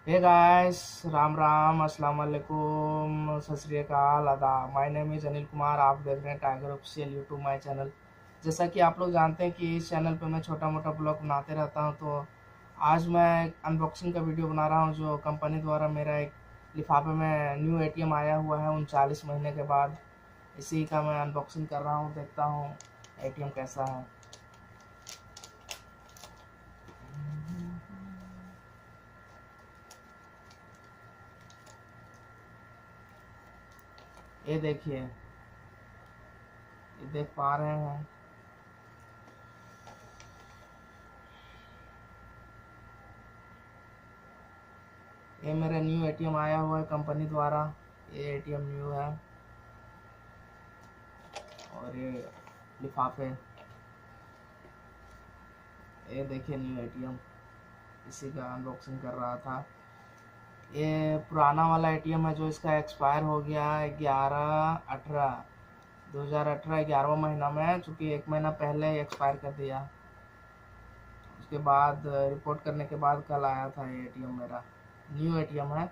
Hey guys, Ram Ram, अस्सलाम वालेकुम, सत श्री अकाल, आदाब। My name is Anil Kumar. आप देख रहे हैं tiger official YouTube my channel. जैसा कि आप लोग जानते हैं कि इस चैनल पे मैं छोटा मोटा ब्लॉग बनाते रहता हूं, तो आज मैं एक अनबॉक्सिंग का वीडियो बना रहा हूं जो कंपनी द्वारा मेरा एक लिफाफे में न्यू एटीएम आया हुआ है 39 महीने के बाद। इसी का मैं अनबॉक्सिंग कर रहा हूँ, देखता हूँ एटीएम कैसा है। ये देखिए, ये देख पा रहे हैं। ये मेरा न्यू एटीएम आया हुआ है कंपनी द्वारा। ये एटीएम न्यू है और ये लिफाफे, ये देखिए न्यू एटीएम। इसी का अनबॉक्सिंग कर रहा था। ये पुराना वाला एटीएम है जो इसका एक्सपायर हो गया 2018 11वां महीना में, चूँकि 1 महीना पहले एक्सपायर कर दिया। उसके बाद रिपोर्ट करने के बाद कल आया था ये एटीएम। मेरा न्यू एटीएम है।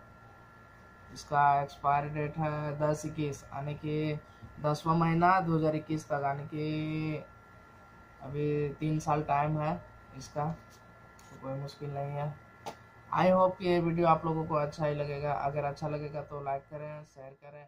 इसका एक्सपायरी डेट है 10/21, यानी कि 10वां महीना 2021 तक, यानी कि अभी 3 साल टाइम है इसका, तो कोई मुश्किल नहीं है। आई होप कि ये वीडियो आप लोगों को अच्छा ही लगेगा। अगर अच्छा लगेगा तो लाइक करें, शेयर करें।